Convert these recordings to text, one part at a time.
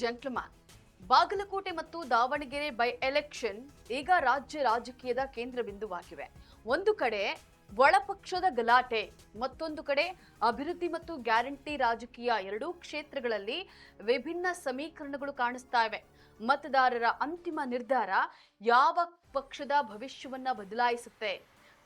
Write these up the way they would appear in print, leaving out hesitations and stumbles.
Gentleman. Bagalkot ಮತ್ತು Davanagere by election ಈಗ ರಾಜ್ಯ ರಾಜಕೀಯದ ಕೇಂದ್ರ ಬಿಂದುವಾಗಿವೆ. ಒಂದು ಕಡೆ ಒಳಪಕ್ಷದ ಗಲಾಟೆ, ಮತ್ತೊಂದು ಕಡೆ ಅಭಿವೃದ್ಧಿ ಮತ್ತು ಗ್ಯಾರಂಟಿ ರಾಜಕೀಯ. ಎರಡೂ ಕ್ಷೇತ್ರಗಳಲ್ಲಿ ವಿಭಿನ್ನ ಸಮೀಕರಣಗಳು ಕಾಣಿಸ್ತಾ ಇವೆ. ಮತದಾರರ ಅಂತಿಮ ನಿರ್ಧಾರ ಯಾವ ಪಕ್ಷದ ಭವಿಷ್ಯವನ್ನ ಬದಲಾಯಿಸುತ್ತೆ,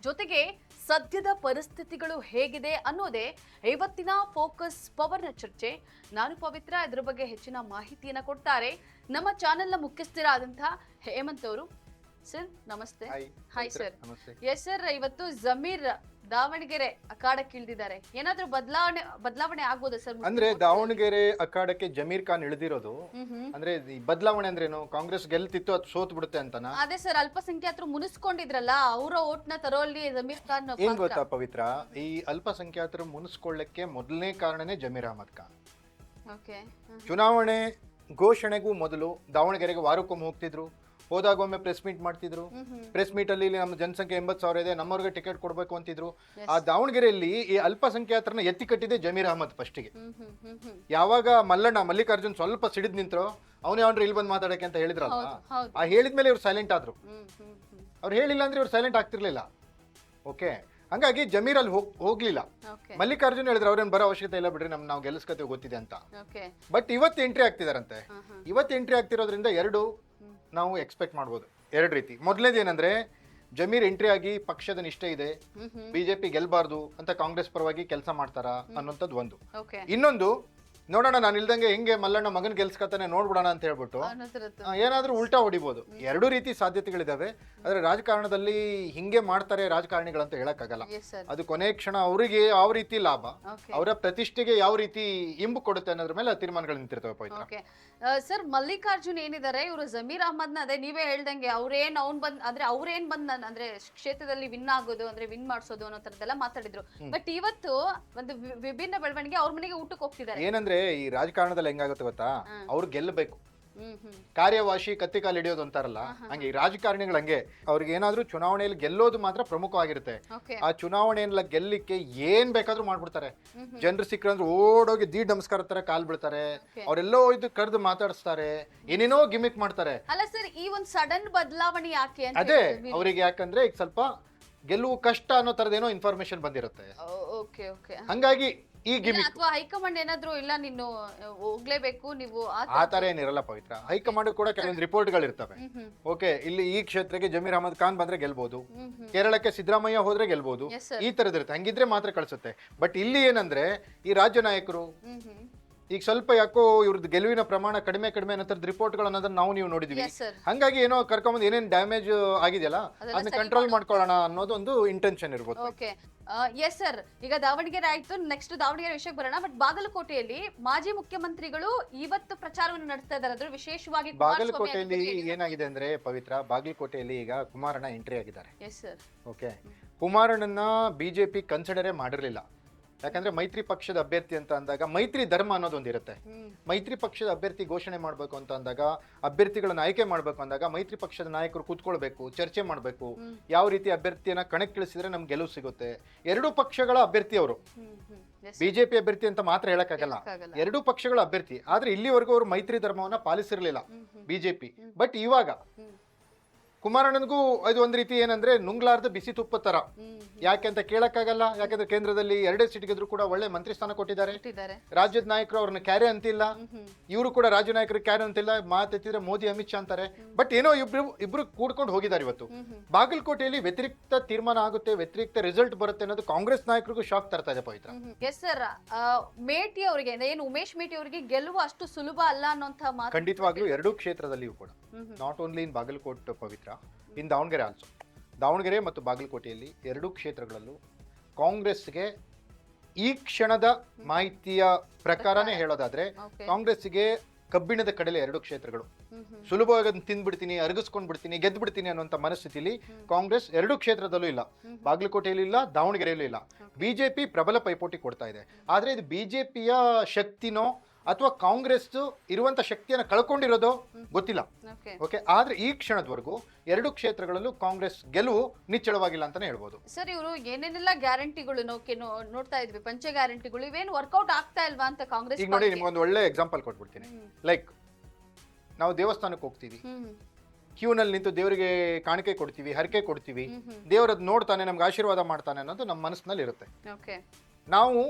ಜೊತೆಗೆ ಸದ್ಯದ ಪರಿಸ್ಥಿತಿಗಳು ಹೇಗಿದೆ ಅನ್ನೋದೇ ಇವತ್ತಿನ ಫೋಕಸ್ ಪವರ್ನ ಚರ್ಚೆ. ನಾನು ಪವಿತ್ರ. ಇದರ ಬಗ್ಗೆ ಹೆಚ್ಚಿನ ಮಾಹಿತಿಯನ್ನ ಕೊಡ್ತಾರೆ ನಮ್ಮ ಚಾನೆಲ್ನ ಮುಖ್ಯಸ್ಥರಾದಂತಹ ಹೇಮಂತ್ ಅವರು. ಸರ್ ನಮಸ್ತೆ. Hi sir. ಎಸ್ ಸರ್, ಇವತ್ತು ಜಮೀರ್ ದಾವಣಗೆರೆ ಅಖಾಡಕ್ಕೆ ಇಳಿದಿದ್ದಾರೆ. ಏನಾದ್ರೂ ಬದಲಾವಣೆ ಆಗ್ಬೋದಾ ಸರ್? ಅಂದ್ರೆ ದಾವಣಗೆರೆ ಅಖಾಡಕ್ಕೆ ಜಮೀರ್ ಖಾನ್ ಇಳಿದಿರೋದು ಅಂದ್ರೆ ಈ ಬದಲಾವಣೆ ಅಂದ್ರೇನು? ಕಾಂಗ್ರೆಸ್ ಗೆಲ್ತಿತ್ತು ಅದು ಸೋತ್ ಬಿಡುತ್ತೆ ಅಂತನಾ? ಅದೇ ಸರ್, ಅಲ್ಪಸಂಖ್ಯಾತರು ಮುನಿಸ್ಕೊಂಡಿದ್ರಲ್ಲ, ಅವರ ಓಟ್ನ ತರೋಲ್ಲಿ ಜಮೀರ್ ಖಾನ್. ಏನ್ ಗೊತ್ತಾ ಪವಿತ್ರ, ಈ ಅಲ್ಪಸಂಖ್ಯಾತರು ಮುನಿಸ್ಕೊಳ್ಳಕ್ಕೆ ಮೊದಲನೇ ಕಾರಣನೇ ಜಮೀರ್ ಅಹಮದ್ ಖಾನ್. ಚುನಾವಣೆ ಘೋಷಣೆಗೂ ಮೊದಲು ದಾವಣಗೆರೆಗೆ ವಾರಕ್ಕೊಮ್ಮೆ ಹೋಗ್ತಿದ್ರು. ಹೋದಾಗ ಒಮ್ಮೆ ಪ್ರೆಸ್ ಮೀಟ್ ಮಾಡ್ತಿದ್ರು. ಪ್ರೆಸ್ ಮೀಟ್ ಅಲ್ಲಿ ನಮ್ಮ ಜನಸಂಖ್ಯೆ 80,000 ಇದೆ, ನಮ್ಮವ್ರಿಗೆ ಟಿಕೆಟ್ ಕೊಡ್ಬೇಕು ಅಂತಿದ್ರು. ಆ ದಾವಣಗೆರೆಯಲ್ಲಿ ಈ ಅಲ್ಪಸಂಖ್ಯಾತರನ್ನ ಎತ್ತಿ ಕಟ್ಟಿದೆ ಜಮೀರ್ ಅಹಮದ್ ಫಸ್ಟಿಗೆ. ಯಾವಾಗ ಮಲ್ಲಿಕಾರ್ಜುನ್ ಸ್ವಲ್ಪ ಸಿಡಿದ್ ನಿಂತ್ರು, ಅವನೇ ಅವ್ರು ಇಲ್ಲಿ ಬಂದು ಮಾತಾಡಕ್ಕೆ ಅಂತ ಹೇಳಿದ್ರಲ್ಲ, ಆ ಹೇಳಿದ್ಮೇಲೆ ಇವ್ರು ಸೈಲೆಂಟ್ ಆದ್ರು. ಅವ್ರು ಹೇಳಿಲ್ಲ ಅಂದ್ರೆ ಇವ್ರು ಸೈಲೆಂಟ್ ಆಗ್ತಿರ್ಲಿಲ್ಲ. ಓಕೆ, ಹಂಗಾಗಿ ಜಮೀರ್ ಅಲ್ಲಿ ಹೋಗ್ಲಿಲ್ಲ. ಮಲ್ಲಿಕಾರ್ಜುನ್ ಹೇಳಿದ್ರು ಅವ್ರೇನ್ ಬರೋ ಅವಶ್ಯಕತೆ ಇಲ್ಲ ಬಿಡ್ರಿ, ನಾವು ಗೆಲ್ಲಿಸ್ಕತೆ ಗೊತ್ತಿದೆ ಅಂತ. ಬಟ್ ಇವತ್ತು ಎಂಟ್ರಿ ಆಗ್ತಿದಾರಂತೆ. ಇವತ್ತು ಎಂಟ್ರಿ ಆಗ್ತಿರೋದ್ರಿಂದ ನಾವು ಎಕ್ಸ್ಪೆಕ್ಟ್ ಮಾಡ್ಬೋದು ಎರಡು ರೀತಿ. ಮೊದಲನೇದು ಏನಂದ್ರೆ, ಜಮೀರ್ ಎಂಟ್ರಿ ಆಗಿ ಪಕ್ಷದ ನಿಷ್ಠೆ ಇದೆ, ಬಿಜೆಪಿ ಗೆಲ್ಬಾರ್ದು ಅಂತ ಕಾಂಗ್ರೆಸ್ ಪರವಾಗಿ ಕೆಲಸ ಮಾಡ್ತಾರ ಅನ್ನೋಂಥದ್ದು ಒಂದು. ಇನ್ನೊಂದು, ನೋಡೋಣ ನಾನು ಇಲ್ದಂಗೆ ಹೆಂಗೆ ಮಲ್ಲಣ್ಣ ಮಗನ್ ಗೆಲ್ಸ್ಕತಾನೆ ನೋಡ್ಬಿಡೋಣ ಅಂತ ಹೇಳ್ಬಿಟ್ಟು ಏನಾದ್ರೂ ಉಲ್ಟಾ ಹೊಡಿಬಹುದು. ಎರಡೂ ರೀತಿ ಸಾಧ್ಯತೆಗಳಿದಾವೆ. ಆದ್ರೆ ರಾಜಕಾರಣದಲ್ಲಿ ಹಿಂಗೆ ಮಾಡ್ತಾರೆ ರಾಜಕಾರಣಿಗಳಂತ ಹೇಳಕ್ಕಾಗಲ್ಲ. ಅದು ಕೊನೆ ಕ್ಷಣ ಅವರಿಗೆ ಯಾವ ರೀತಿ ಲಾಭ, ಅವರ ಪ್ರತಿಷ್ಠೆಗೆ ಯಾವ ರೀತಿ ಇಂಬು ಕೊಡುತ್ತೆ ಅನ್ನೋದ್ರ ಮೇಲೆ ತೀರ್ಮಾನಗಳು ನಿಂತಿರ್ತವೆ. ಪವಿತ್ರ ಸರ್, ಮಲ್ಲಿಕಾರ್ಜುನ್ ಏನಿದ್ದಾರೆ, ಇವರು ಜಮೀರ್ ಅಹಮದ್ ನ ಅದೇ ನೀವೇ ಹೇಳ್ದಂಗೆ ಅವ್ರೇನ್ ಬಂದ್ ಅಂದ್ರೆ ಕ್ಷೇತ್ರದಲ್ಲಿ ವಿನ್ ಆಗೋದು ಅಂದ್ರೆ ವಿನ್ ಮಾಡ್ಸೋದು ಅನ್ನೋ ತರದೆಲ್ಲ ಮಾತಾಡಿದ್ರು. ಬಟ್ ಇವತ್ತು ಒಂದು ವಿಭಿನ್ನ ಬೆಳವಣಿಗೆ, ಅವ್ರ ಮನೆಗೆ ಊಟಕ್ಕೆ ಹೋಗ್ತಿದ್ದಾರೆ. ಏನಂದ್ರೆ, ಈ ರಾಜಕಾರಣದಲ್ಲಿ ಹೆಂಗಾಗುತ್ತೆ ಗೊತ್ತಾ, ಅವ್ರು ಗೆಲ್ಲಬೇಕು, ಕಾರ್ಯವಾಶಿ ಕತ್ತಿ ಕಾಲು ಹಿಡಿಯೋದು ಅಂತಾರಲ್ಲ, ಹಂಗೆ ಈ ರಾಜಕಾರಣಿಗಳು ಹಂಗೆ. ಅವ್ರಿಗೆ ಏನಾದ್ರೂ ಚುನಾವಣೆಯಲ್ಲಿ ಗೆಲ್ಲೋದು ಮಾತ್ರ ಪ್ರಮುಖವಾಗಿರುತ್ತೆ. ಆ ಚುನಾವಣೆಯನ್ನ ಗೆಲ್ಲಿಕ್ಕೆ ಏನ್ ಬೇಕಾದ್ರೂ ಮಾಡ್ಬಿಡ್ತಾರೆ. ಜನರು ಸಿಕ್ಕಂದ್ರೆ ಓಡೋಗಿ ನಮಸ್ಕಾರ ತರ ಕಾಲ್ ಬಿಡ್ತಾರೆ, ಅವರೆಲ್ಲೋ ಇದು ಕರೆದು ಮಾತಾಡಿಸ್ತಾರೆ, ಏನೇನೋ ಗಿಮಿಕ್ ಮಾಡ್ತಾರೆ. ಅಲ್ಲ ಸರ್, ಈ ಒಂದ್ ಸಡನ್ ಬದಲಾವಣೆ ಯಾಕೆ? ಅದೇ ಅವ್ರಿಗೆ ಯಾಕಂದ್ರೆ ಈಗ ಸ್ವಲ್ಪ ಗೆಲ್ಲುವ ಕಷ್ಟ ಅನ್ನೋ ತರದೇನೋ ಇನ್ಫಾರ್ಮೇಶನ್ ಬಂದಿರುತ್ತೆ. ಹಂಗಾಗಿ ಈ ಗಿಮಿಕ್, ಅಥವಾ ಹೈಕಮಾಂಡ್ ಏನಾದ್ರು ಇಲ್ಲ ನೀನು ಹೋಗ್ಲೇಬೇಕು ನೀವು ಆ ತರ ಏನಿರಲ್ಲ ಪವಿತ್ರ. ಹೈಕಮಾಂಡ್ ಕೂಡ ಕೆಲವೊಂದು ರಿಪೋರ್ಟ್ಗಳು ಇರ್ತವೆ. ಓಕೆ, ಇಲ್ಲಿ ಈ ಕ್ಷೇತ್ರಕ್ಕೆ ಜಮೀರ್ ಅಹಮದ್ ಖಾನ್ ಬಂದ್ರೆ ಗೆಲ್ಬಹುದು, ಕೇರಳಕ್ಕೆ ಸಿದ್ದರಾಮಯ್ಯ ಹೋದ್ರೆ ಗೆಲ್ಬಹುದು, ಈ ತರದಿರುತ್ತೆ. ಹಂಗಿದ್ರೆ ಮಾತ್ರ ಕಳ್ಸುತ್ತೆ. ಬಟ್ ಇಲ್ಲಿ ಏನಂದ್ರೆ, ಈ ರಾಜ್ಯ ನಾಯಕರು ಈಗ ಸ್ವಲ್ಪ ಯಾಕೋ ಇವ್ರದ್ದು ಗೆಲುವಿನ ಪ್ರಮಾಣ ಕಡಿಮೆ ಅನ್ನೋ ರಿಪೋರ್ಟ್ಗಳು ಅನ್ನೋದನ್ನ ನೀವು ನೋಡಿದ್ವಿ. ಹಂಗಾಗಿ ಏನೋ ಕರ್ಕೊಂಬಂದು ಏನೇನ್ ಡ್ಯಾಮೇಜ್ ಆಗಿದೆಯಲ್ಲ ಅದನ್ನ ಕಂಟ್ರೋಲ್ ಮಾಡ್ಕೊಳ್ಳೋಣ ಅನ್ನೋದೊಂದು ಇಂಟೆನ್ಷನ್ ಇರ್ಬೋದು. ಎಸ್ ಸರ್, ಈಗ ದಾವಣಗೆರೆ ಆಯ್ತು, ನೆಕ್ಸ್ಟ್ ದಾವಣಗೆರೆ ವಿಷಯಕ್ಕೆ ಬರೋಣ. ಬಟ್ ಬಾಗಲಕೋಟೆಯಲ್ಲಿ ಮಾಜಿ ಮುಖ್ಯಮಂತ್ರಿಗಳು ಇವತ್ತು ಪ್ರಚಾರವನ್ನು ನಡೆಸ್ತಾ ಇದ್ದಾರೆ. ಅದ್ರ ವಿಶೇಷವಾಗಿ ಬಾಗಲಕೋಟೆಯಲ್ಲಿ ಏನಾಗಿದೆ ಅಂದ್ರೆ ಪವಿತ್ರ, ಬಾಗಲಕೋಟೆಯಲ್ಲಿ ಈಗ ಕುಮಾರಣ್ಣ ಎಂಟ್ರಿ ಆಗಿದ್ದಾರೆ. ಓಕೆ, ಕುಮಾರಣ್ಣನ ಬಿಜೆಪಿ ಕನ್ಸಿಡರೇ ಮಾಡಿರ್ಲಿಲ್ಲ. ಯಾಕಂದ್ರೆ ಮೈತ್ರಿ ಪಕ್ಷದ ಅಭ್ಯರ್ಥಿ ಅಂತ ಅಂದಾಗ ಮೈತ್ರಿ ಧರ್ಮ ಅನ್ನೋದೊಂದಿರುತ್ತೆ. ಮೈತ್ರಿ ಪಕ್ಷದ ಅಭ್ಯರ್ಥಿ ಘೋಷಣೆ ಮಾಡ್ಬೇಕು ಅಂತ ಅಂದಾಗ, ಅಭ್ಯರ್ಥಿಗಳನ್ನ ಆಯ್ಕೆ ಮಾಡ್ಬೇಕು ಅಂದಾಗ ಮೈತ್ರಿ ಪಕ್ಷದ ನಾಯಕರು ಕೂತ್ಕೊಳ್ಬೇಕು, ಚರ್ಚೆ ಮಾಡ್ಬೇಕು, ಯಾವ ರೀತಿ ಅಭ್ಯರ್ಥಿಯನ್ನ ಕಣಕ್ಕಿಳಿಸಿದ್ರೆ ನಮ್ಗೆ ಗೆಲುವು ಸಿಗುತ್ತೆ. ಎರಡೂ ಪಕ್ಷಗಳ ಅಭ್ಯರ್ಥಿ ಅವರು, ಬಿಜೆಪಿ ಅಭ್ಯರ್ಥಿ ಅಂತ ಮಾತ್ರ ಹೇಳಕ್ಕಾಗಲ್ಲ, ಎರಡೂ ಪಕ್ಷಗಳ ಅಭ್ಯರ್ಥಿ. ಆದ್ರೆ ಇಲ್ಲಿವರೆಗೂ ಅವರು ಮೈತ್ರಿ ಧರ್ಮವನ್ನ ಪಾಲಿಸಿರ್ಲಿಲ್ಲ ಬಿಜೆಪಿ. ಬಟ್ ಇವಾಗ ಕುಮಾರಣ್ಣನಿಗೂ ಇದು ಒಂದ್ ರೀತಿ ಏನಂದ್ರೆ ನುಂಗ್ಲಾರ್ದ ಬಿಸಿ ತುಪ್ಪ ತರ. ಯಾಕೆ ಅಂತ ಕೇಳಕ್ಕಾಗಲ್ಲ, ಯಾಕಂದ್ರೆ ಕೇಂದ್ರದಲ್ಲಿ 2 ಸೀಟ್ ಗೆದ್ರು ಕೂಡ ಒಳ್ಳೆ ಮಂತ್ರಿ ಸ್ಥಾನ ಕೊಟ್ಟಿದ್ದಾರೆ. ರಾಜ್ಯದ ನಾಯಕರು ಅವ್ರನ್ನ ಕ್ಯಾರೆ ಅಂತಿಲ್ಲ, ಇವರು ಕೂಡ ರಾಜ್ಯ ನಾಯಕರು ಕ್ಯಾರೆ ಅಂತಿಲ್ಲ. ಮಾತೆತ್ತಿದ್ರೆ ಮೋದಿ ಅಮಿತ್ ಶಾ ಅಂತಾರೆ. ಬಟ್ ಏನೋ ಇಬ್ರು ಕೂಡ್ಕೊಂಡು ಹೋಗಿದ್ದಾರೆ. ಇವತ್ತು ಬಾಗಲಕೋಟೆಯಲ್ಲಿ ವ್ಯತಿರಿಕ್ತ ತೀರ್ಮಾನ ಆಗುತ್ತೆ, ವ್ಯತಿರಿಕ್ತ ರಿಸಲ್ಟ್ ಬರುತ್ತೆ ಅನ್ನೋದು ಕಾಂಗ್ರೆಸ್ ನಾಯಕರಿಗೂ ಶಾಕ್ ತರ್ತಾ ಇದೆ ಪವಿತ್ರ. ಎಸ್ ಸರ್, ಮೇಟಿ ಅವರಿಗೆ ಏನು ಉಮೇಶ್ ಮೇಟಿ ಅವರಿಗೆ ಗೆಲುವು ಅಷ್ಟು ಸುಲಭ ಅಲ್ಲ ಅನ್ನೋಂತ ಮಾತು ಖಂಡಿತವಾಗ್ಲೂ ಎರಡೂ ಕ್ಷೇತ್ರದಲ್ಲಿಯೂ ಕೂಡ, not only in Bagalkote Pavitra, in Davanagere also. Davanagere ಮತ್ತು ಬಾಗಲಕೋಟೆಯಲ್ಲಿ ಎರಡೂ ಕ್ಷೇತ್ರಗಳಲ್ಲೂ ಕಾಂಗ್ರೆಸ್ಗೆ ಈ ಕ್ಷಣದ ಮಾಹಿತಿಯ ಪ್ರಕಾರನೇ ಹೇಳೋದಾದ್ರೆ, ಕಾಂಗ್ರೆಸ್ಗೆ ಕಬ್ಬಿಣದ ಕಡಲೆ ಎರಡೂ ಕ್ಷೇತ್ರಗಳು. ಸುಲಭವಾಗಿ ತಿಂದ್ಬಿಡ್ತೀನಿ, ಅರಗಿಸ್ಕೊಂಡ್ ಬಿಡ್ತೀನಿ, ಗೆದ್ದು ಬಿಡ್ತೀನಿ ಅನ್ನುವಂಥ ಮನಸ್ಥಿತಿಲಿ ಕಾಂಗ್ರೆಸ್ ಎರಡೂ ಕ್ಷೇತ್ರದಲ್ಲೂ ಇಲ್ಲ. ಬಾಗಲಕೋಟೆಯಲ್ಲೂ ಇಲ್ಲ, ದಾವಣಗೆರೆಯಲ್ಲೂ ಇಲ್ಲ. ಬಿಜೆಪಿ ಪ್ರಬಲ ಪೈಪೋಟಿ ಕೊಡ್ತಾ ಇದೆ. ಆದ್ರೆ ಇದು ಬಿಜೆಪಿಯ ಶಕ್ತಿನೋ ಅಥವಾ ಕಾಂಗ್ರೆಸ್ ಇರುವಂತ ಶಕ್ತಿಯನ್ನು ಕಳ್ಕೊಂಡಿರೋದು ಗೊತ್ತಿಲ್ಲ. ಓಕೆ, ಆದ್ರೆ ಈ ಕ್ಷಣದವರೆಗೂ ಎರಡು ಕ್ಷೇತ್ರಗಳಲ್ಲೂ ಕಾಂಗ್ರೆಸ್ ಗೆಲುವು ನಿಚ್ಚಳವಾಗಿಲ್ಲ ಅಂತಾನೆ ಹೇಳ್ಬೋದು. ಸರ್, ಇವರು ಏನೇನೆಲ್ಲ ಗ್ಯಾರಂಟಿಗಳು ನೋಡ್ತಾ ಇದ್ವಿ, ಪಂಚ ಗ್ಯಾರಂಟಿಗಳು, ಇವೇನು ವರ್ಕೌಟ್ ಆಗ್ತಾ ಇಲ್ವಾ ಅಂತ ಕಾಂಗ್ರೆಸ್. ಈಗ ನೋಡಿ, ನಿಮ್ಗೊಂದು ಒಳ್ಳೆ ಎಕ್ಸಾಂಪಲ್ ಕೊಟ್ಬಿಡ್ತೀನಿ. ಲೈಕ್ ನಾವು ದೇವಸ್ಥಾನಕ್ಕೆ ಹೋಗ್ತೀವಿ, ಕ್ಯೂನಲ್ಲಿ ನಿಂತು ದೇವರಿಗೆ ಕಾಣಿಕೆ ಕೊಡ್ತೀವಿ, ಹರಕೆ ಕೊಡ್ತೀವಿ, ದೇವರದ್ದು ನೋಡ್ತಾನೆ, ನಮ್ಗೆ ಆಶೀರ್ವಾದ ಮಾಡ್ತಾನೆ ಅನ್ನೋದು ನಮ್ಮ ಮನಸ್ಸಿನಲ್ಲಿ ಇರುತ್ತೆ. ನಾವು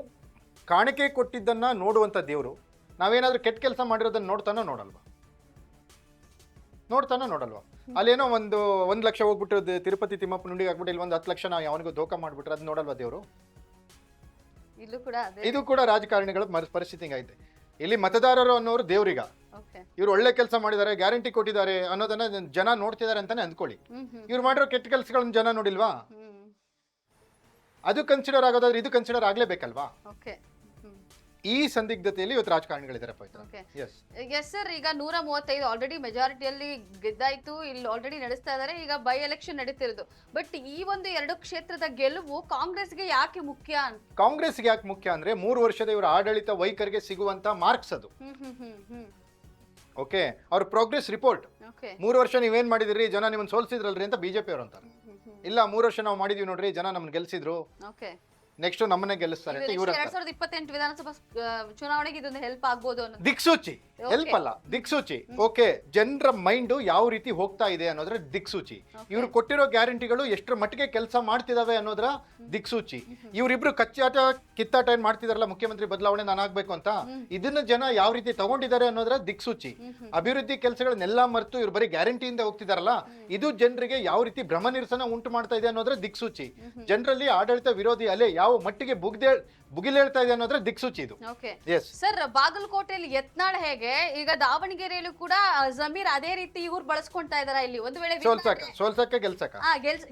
ಕಾಣಿಕೆ ಕೊಟ್ಟಿದ್ದನ್ನ ನೋಡುವಂಥ ದೇವರು ನಾವೇನಾದ್ರೂ ಕೆಟ್ಟ ಕೆಲಸ ಮಾಡಿರೋದನ್ನ ನೋಡ್ತಾನೋ ನೋಡಲ್ವಾ? ಅಲ್ಲೇನೋ 1 ಲಕ್ಷ ಹೋಗ್ಬಿಟ್ಟು ತಿರುಪತಿ ತಿಮ್ಮಪ್ಪ ನುಂಡಿಗೆ ಹಾಕ್ಬಿಟ್ಟು ಇಲ್ಲಿ 10 ಲಕ್ಷ ನಾವು ಅವನಿಗೂ ಧೋಖ ಮಾಡ್ಬಿಟ್ರೆ ಅದು ನೋಡಲ್ವಾ ದೇವರು? ಇದು ಕೂಡ ರಾಜಕಾರಣಿಗಳ ಪರಿಸ್ಥಿತಿ ಹಿಂಗೈತೆ. ಇಲ್ಲಿ ಮತದಾರರು ಅನ್ನೋರು ದೇವ್ರಿಗ, ಇವ್ರು ಒಳ್ಳೆ ಕೆಲಸ ಮಾಡಿದ್ದಾರೆ, ಗ್ಯಾರಂಟಿ ಕೊಟ್ಟಿದ್ದಾರೆ ಅನ್ನೋದನ್ನ ಜನ ನೋಡ್ತಿದ್ದಾರೆ ಅಂತಾನೆ ಅಂದ್ಕೊಳ್ಳಿ. ಇವ್ರು ಮಾಡಿರೋ ಕೆಟ್ಟ ಕೆಲಸಗಳನ್ನ ಜನ ನೋಡಿಲ್ವಾ? ಅದು ಕನ್ಸಿಡರ್ ಆಗೋದಾದ್ರೆ ಇದು ಕನ್ಸಿಡರ್ ಆಗ್ಲೇಬೇಕಲ್ವಾ? ಈ ಸಂದಿಗ್ಧತೆಯಲ್ಲಿ ಇವತ್ತು ರಾಜಕಾರಣಿಗಳಿದ್ದಾರೆ. ಎಸ್ ಸರ್, ಈಗ 135 ಆಲ್ರೆಡಿ ಮೆಜಾರಿಟಿಯಲ್ಲಿ ಗೆದ್ದಾಯ್ತು, ಇಲ್ಲಿ ಆಲ್ರೆಡಿ ನಡೆಸ್ತಾ ಇದ್ದಾರೆ, ಈಗ ಬೈ ಎಲೆಕ್ಷನ್ ನಡೀತಿರೋದು. ಬಟ್ ಈ ಒಂದು 2 ಕ್ಷೇತ್ರದ ಗೆಲುವು ಕಾಂಗ್ರೆಸ್ಗೆ ಯಾಕೆ ಮುಖ್ಯ? ಕಾಂಗ್ರೆಸ್ಗೆ ಯಾಕೆ ಮುಖ್ಯ ಅಂದ್ರೆ 3 ವರ್ಷದ ಇವರ ಆಡಳಿತ ವೈಖರಿಗೆ ಸಿಗುವಂತ ಮಾರ್ಕ್ಸ್ ಅದು. ಓಕೆ, ಅವ್ರ ಪ್ರೋಗ್ರೆಸ್ ರಿಪೋರ್ಟ್. 3 ವರ್ಷ ನೀವೇನ್ ಮಾಡಿದಿರಿ, ಜನ ನಿಮ್ಮನ್ನ ಸೋಲ್ಸಿದ್ರಲ್ರಿ ಅಂತ ಬಿಜೆಪಿ ಅವರು ಅಂತಾರೆ. ಇಲ್ಲ 3 ವರ್ಷ ನಾವು ಮಾಡಿದೀವಿ ನೋಡ್ರಿ, ಜನ ನಮ್ಮನ್ನ ಗೆಲ್ಸಿದ್ರು, ನೆಕ್ಸ್ಟ್ ನಮ್ಮನ್ನೇ ಗೆಲ್ಲಿಸ್ತಾರೆ ಅಂತ ಇವರು. 2028 ವಿಧಾನಸಭಾ ಚುನಾವಣೆಗೆ ಇದೊಂದು ಹೆಲ್ಪ್ ಆಗ್ಬೋದು ಅನ್ನೋದು ದಿಕ್ಸೂಚಿ. ಹೆಲ್ಪ್ ಅಲ್ಲ, ದಿಕ್ಸೂಚಿ. ಓಕೆ, ಜನರ ಮೈಂಡ್ ಯಾವ ರೀತಿ ಹೋಗ್ತಾ ಇದೆ ಅನ್ನೋದ್ರ ದಿಕ್ಸೂಚಿ. ಇವ್ರು ಕೊಟ್ಟಿರೋ ಗ್ಯಾರಂಟಿಗಳು ಎಷ್ಟರ ಮಟ್ಟಿಗೆ ಕೆಲಸ ಮಾಡ್ತಿದಾವೆ ಅನ್ನೋದ್ರ ದಿಕ್ಸೂಚಿ. ಇವರಿಬ್ರು ಕಚ್ಚಾಟ ಕಿತ್ತಾಟ ಏನ್ ಮಾಡ್ತಿದಾರಲ್ಲ, ಮುಖ್ಯಮಂತ್ರಿ ಬದಲಾವಣೆ ನಾನು ಆಗ್ಬೇಕು ಅಂತ, ಇದನ್ನ ಜನ ಯಾವ ರೀತಿ ತಗೊಂಡಿದ್ದಾರೆ ಅನ್ನೋದ್ರ ದಿಕ್ಸೂಚಿ. ಅಭಿವೃದ್ಧಿ ಕೆಲಸಗಳನ್ನೆಲ್ಲ ಮರೆತು ಇವ್ರು ಬರೀ ಗ್ಯಾರಂಟಿಯಿಂದ ಹೋಗ್ತಿದಾರಲ್ಲ, ಇದು ಜನರಿಗೆ ಯಾವ ರೀತಿ ಭ್ರಮ ನಿರಸನ ಉಂಟು ಮಾಡ್ತಾ ಇದೆ ಅನ್ನೋದ್ರ ದಿಕ್ಸೂಚಿ. ಜನರಲ್ಲಿ ಆಡಳಿತ ವಿರೋಧಿ ಅಲೆ ಯಾವ ಮಟ್ಟಿಗೆ ಬುಗಿಲೇಳ್ತಾ ಇದೆ ಅನ್ನೋದ್ರ ದಿಕ್ಸೂಚಿ ಇದು. ಸರ್, ಬಾಗಲಕೋಟೆಯಲ್ಲಿ ಯತ್ನಾಳ್ ಹೇಗೆ, ಈಗ ದಾವಣಗೆರೆಯಲ್ಲೂ ಕೂಡ ಜಮೀರ್ ಅದೇ ರೀತಿ ಇವ್ರು ಬಳಸ್ಕೊಂತಾ ಇದಾರ. ಇಲ್ಲಿ ಒಂದು ವೇಳೆ ಸೋಲ್ಸಕ್ಕೆ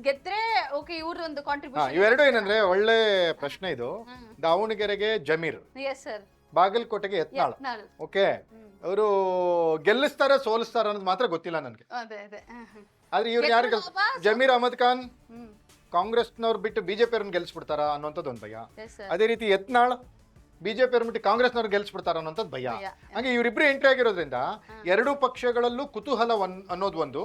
ಗೆದ್ರೆ ಓಕೆ, ಇವ್ರ ಒಂದು ಕಾಂಟ್ರಿಬ್ಯೂಷನ್. ಇವೆರಡು ಏನಂದ್ರೆ ಒಳ್ಳೆ ಪ್ರಶ್ನೆ ಇದು. ದಾವಣಗೆರೆಗೆ ಜಮೀರ್, ಬಾಗಲಕೋಟೆಗೆ ಯತ್ನಾಳ್. ಓಕೆ, ಅವರು ಗೆಲ್ಲಿಸ್ತಾರ ಸೋಲಿಸ್ತಾರ ಅನ್ನೋದು ಮಾತ್ರ ಗೊತ್ತಿಲ್ಲ ನನ್ಗೆ. ಆದ್ರೆ ಇವ್ರು ಯಾರು, ಜಮೀರ್ ಅಹಮದ್ ಖಾನ್ ಕಾಂಗ್ರೆಸ್ನವ್ರು ಬಿಟ್ಟು ಬಿಜೆಪಿ ಅವ್ರನ್ನ ಗೆಲ್ಸ್ಬಿಡ್ತಾರ ಅನ್ನೋಂಥದ್ದು ಒಂದು ಭಯ. ಅದೇ ರೀತಿ ಯತ್ನಾಳ್ ಬಿಜೆಪಿ ಅವ್ರ ಬಿಟ್ಟು ಕಾಂಗ್ರೆಸ್ನವ್ರು ಗೆಲ್ಸ್ಬಿಡ್ತಾರ ಅನ್ನೋಂಥದ್ದು ಭಯ. ಹಂಗೆ ಇವರಿಬ್ರು ಎಂಟ್ರಿ ಆಗಿರೋದ್ರಿಂದ 2 ಪಕ್ಷಗಳಲ್ಲೂ ಕುತೂಹಲ ಅನ್ನೋದು ಒಂದು.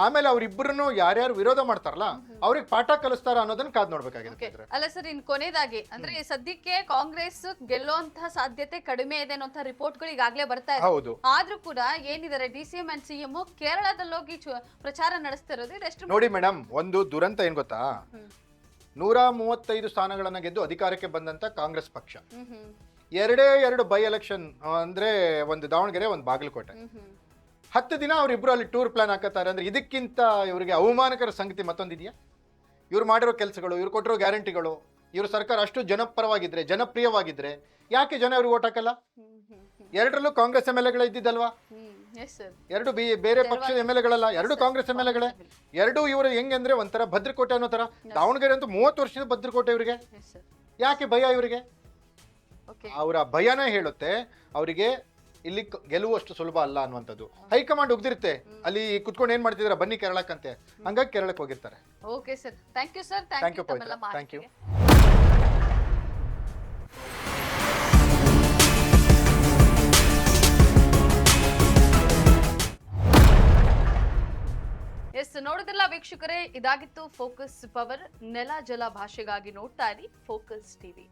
ಆಮೇಲೆ ಅವ್ರಿಬ್ರು ಯಾರ್ಯಾರು ವಿರೋಧ ಮಾಡ್ತಾರಲ್ಲ ಅವ್ರಿಗೆ ಪಾಠ ಕಲಿಸ್ತಾರ ಅನ್ನೋದನ್ನ ಕಾದ್ ನೋಡ್ಬೇಕಾಗಿದೆ. ಅಲ್ಲ ಸರ್, ಇನ್ ಕೊನೆಯದಾಗಿ ಅಂದ್ರೆ ಸದ್ಯಕ್ಕೆ ಕಾಂಗ್ರೆಸ್ ಗೆಲ್ಲುವಂತಹ ಸಾಧ್ಯತೆ ಕಡಿಮೆ ಇದೆ ಅನ್ನೋ ರಿಪೋರ್ಟ್ಗಳು ಈಗಾಗಲೇ ಬರ್ತಾ ಇದೆ. ಹೌದು, ಆದ್ರೂ ಕೂಡ ಏನಿದ್ದಾರೆ DCM ಅಂಡ್ CM ಕೇರಳದಲ್ಲಿ ಹೋಗಿ ಪ್ರಚಾರ ನಡೆಸ್ತಿರೋದು ಇದೆಷ್ಟು ನೋಡಿ ಮೇಡಮ್. ಒಂದು ದುರಂತ ಏನ್ ಗೊತ್ತಾ, 135 ಸ್ಥಾನಗಳನ್ನ ಗೆದ್ದು ಅಧಿಕಾರಕ್ಕೆ ಬಂದಂತ ಕಾಂಗ್ರೆಸ್ ಪಕ್ಷ 2 ಬೈ ಎಲೆಕ್ಷನ್ ಅಂದ್ರೆ ಒಂದು ದಾವಣಗೆರೆ, ಒಂದು ಬಾಗಲಕೋಟೆ, 10 ದಿನ ಅವ್ರಿಬ್ರು ಅಲ್ಲಿ ಟೂರ್ ಪ್ಲಾನ್ ಹಾಕತ್ತಾರೆ ಅಂದ್ರೆ ಇದಕ್ಕಿಂತ ಇವರಿಗೆ ಅವಮಾನಕರ ಸಂಗತಿ ಮತ್ತೊಂದಿದೆಯಾ? ಇವ್ರು ಮಾಡಿರೋ ಕೆಲಸಗಳು, ಇವ್ರು ಕೊಟ್ಟಿರೋ ಗ್ಯಾರಂಟಿಗಳು, ಇವ್ರ ಸರ್ಕಾರ ಅಷ್ಟು ಜನಪರವಾಗಿದ್ರೆ, ಜನಪ್ರಿಯವಾಗಿದ್ರೆ ಯಾಕೆ ಜನ ಇವ್ರಿಗೆ ಓಟ್ ಹಾಕಲ್ಲ? 2ರಲ್ಲೂ ಕಾಂಗ್ರೆಸ್ MLA ಇದ್ದಿದ್ದಲ್ವಾ? 2 ಬೇರೆ ಪಕ್ಷದ MLAಗಳಲ್ಲ, 2 ಕಾಂಗ್ರೆಸ್ MLAಗಳೇ. 2 ಇವರು ಹೆಂಗೆ ಅಂದ್ರೆ ಒಂಥರ ಭದ್ರಕೋಟೆ ಅನ್ನೋ ತರ. ದಾವಣಗೆರೆ ಅಂತೂ 30 ವರ್ಷದ ಭದ್ರಕೋಟೆ ಇವರಿಗೆ. ಯಾಕೆ ಭಯ ಇವರಿಗೆ? ಅವರ ಭಯನೇ ಹೇಳುತ್ತೆ ಅವರಿಗೆ ಇಲ್ಲಿ ಗೆಲುವಷ್ಟು ಸುಲಭ ಅಲ್ಲ ಅನ್ನುವಂಥದ್ದು. ಹೈಕಮಾಂಡ್ ಉಗ್ದಿರುತ್ತೆ, ಅಲ್ಲಿ ಕುತ್ಕೊಂಡು ಏನ್ ಮಾಡ್ತಿದಾರೆ, ಬನ್ನಿ ಕೇರಳಕ್ಕಂತೆ, ಹಂಗಾಗಿ ಕೇರಳಕ್ಕೆ ಹೋಗಿರ್ತಾರೆ. Okay sir, thank you sir. Thank you Pavitra, thank you. Yes, ನೋಡಿದ್ರಲ್ಲ ವೀಕ್ಷಕರೇ, ಇದಾಗಿತ್ತು ಫೋಕಸ್ ಪವರ್. ನೆಲ ಜಲ ಭಾಷೆಗಾಗಿ ನೋಡ್ತಾ ಇರಿ ಫೋಕಸ್ ಟಿವಿ.